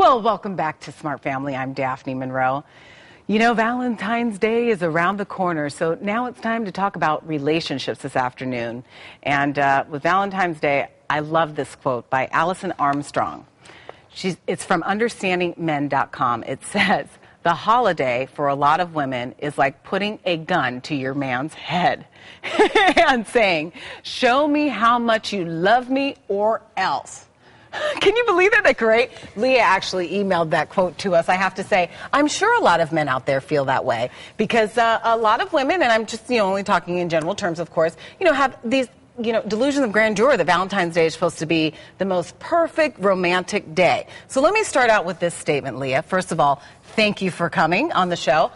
Well, welcome back to Smart Family. I'm Daphne Monroe. You know, Valentine's Day is around the corner, so now it's time to talk about relationships this afternoon. And with Valentine's Day, I love this quote by Alison Armstrong. It's from understandingmen.com. It says, "The holiday for a lot of women is like putting a gun to your man's head and saying, 'Show me how much you love me or else.'" Can you believe that? That's great. Leah actually emailed that quote to us. I have to say, I'm sure a lot of men out there feel that way because a lot of women, and I'm just only talking in general terms, of course, have these delusions of grandeur that Valentine's Day is supposed to be the most perfect romantic day. So let me start out with this statement, Leah. First of all, thank you for coming on the show.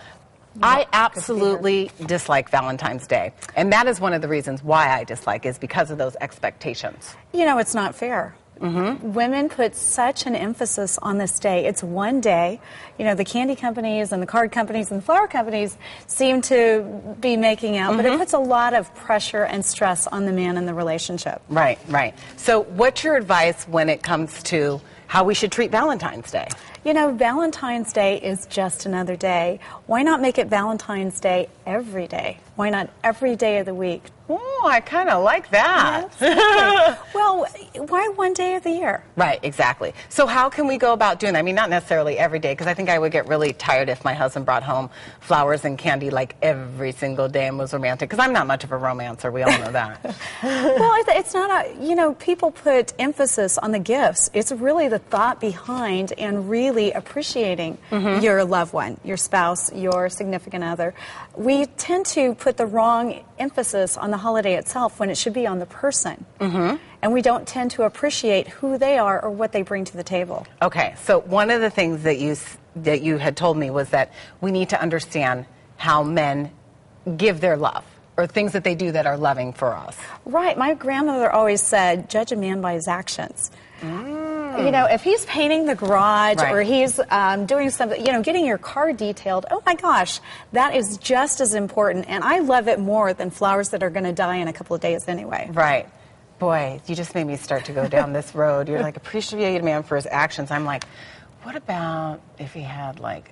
I absolutely dislike Valentine's Day. And that is one of the reasons why I dislike is because of those expectations. It's not fair. Mm-hmm. Women put such an emphasis on this day. It's one day. The candy companies and the card companies and the flower companies seem to be making out, but it puts a lot of pressure and stress on the man in the relationship. Right, right. So what's your advice when it comes to how we should treat Valentine's Day? Valentine's Day is just another day. Why not make it Valentine's Day every day? Why not every day of the week? Oh, I kind of like that. Yes, okay. Well, why one day of the year? Right, exactly. So how can we go about doing that? I mean, not necessarily every day, because I think I would get really tired if my husband brought home flowers and candy like every single day and was romantic, because I'm not much of a romancer. We all know that. Well, it's not people put emphasis on the gifts. It's really the thought behind and really appreciating your loved one, your spouse, your significant other. We tend to put the wrong emphasis on the holiday itself when it should be on the person. And we don't tend to appreciate who they are or what they bring to the table. Okay, so one of the things that you had told me was that we need to understand how men give their love, or things that they do that are loving for us. Right. My grandmother always said, judge a man by his actions. If he's painting the garage or he's doing something, getting your car detailed, oh my gosh, that is just as important. And I love it more than flowers that are going to die in a couple of days anyway. Right. Boy, you just made me start to go down this road. You're like, appreciate a man for his actions. I'm like, what about if he had like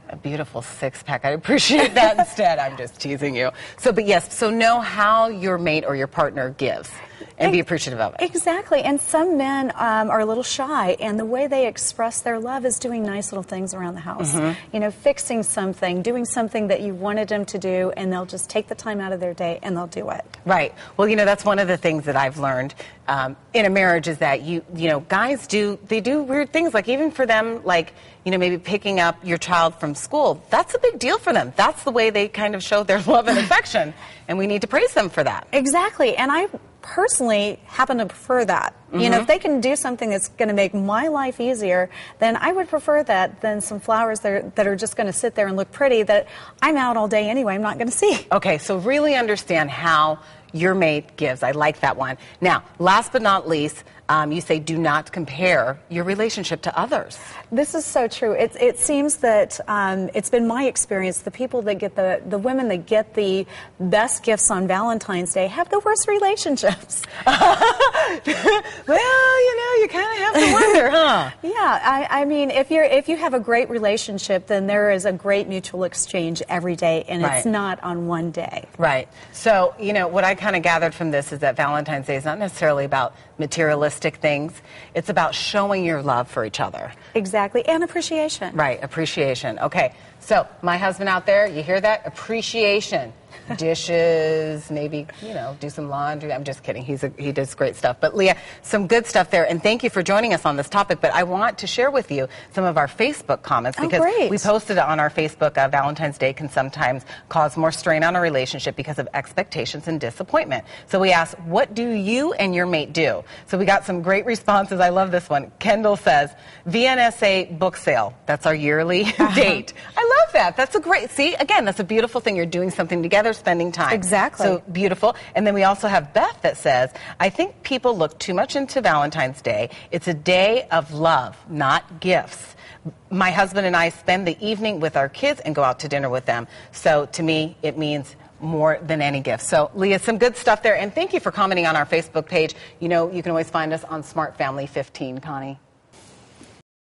a beautiful six-pack? I'd appreciate that instead. I'm just teasing you. So know how your mate or your partner gives and be appreciative of it. Exactly. And some men are a little shy, and the way they express their love is doing nice little things around the house. Fixing something, doing something that you wanted them to do, and they'll just take the time out of their day and they'll do it. Right. Well, that's one of the things that I've learned in a marriage is that guys do weird things, like even for them, like maybe picking up your child from school. That's a big deal for them. That's the way they kind of show their love and affection, and we need to praise them for that. Exactly. And I personally happen to prefer that. If they can do something that's going to make my life easier, then I would prefer that than some flowers that are just going to sit there and look pretty that I'm out all day anyway, I'm not going to see. Okay, so really understand how your mate gives. I like that one. Now, last but not least, you say do not compare your relationship to others. This is so true. It seems that it's been my experience, the people that get the women that get the best gifts on Valentine's Day have the worst relationships. Well, you kind of have to wonder, huh? Yeah, I mean, if you have a great relationship, then there is a great mutual exchange every day, and it's not on one day. Right. So, what I kind of gathered from this is that Valentine's Day is not necessarily about materialistic things. It's about showing your love for each other. Exactly, and appreciation. Right, appreciation. Okay, so my husband out there, you hear that? Appreciation. Dishes, maybe, do some laundry. I'm just kidding. He does great stuff. But Leah, some good stuff there. And thank you for joining us on this topic. But I want to share with you some of our Facebook comments because we posted on our Facebook, Valentine's Day can sometimes cause more strain on a relationship because of expectations and disappointment. So we asked, what do you and your mate do? So we got some great responses. I love this one. Kendall says, VNSA book sale. That's our yearly date. I love that. That's that's a beautiful thing. You're doing something together, spending time. Exactly. So beautiful. And then we also have Beth that says, I think people look too much into Valentine's Day. It's a day of love, not gifts. My husband and I spend the evening with our kids and go out to dinner with them. So to me, it means more than any gift. So, Leah, some good stuff there. And thank you for commenting on our Facebook page. You can always find us on Smart Family 15, Connie.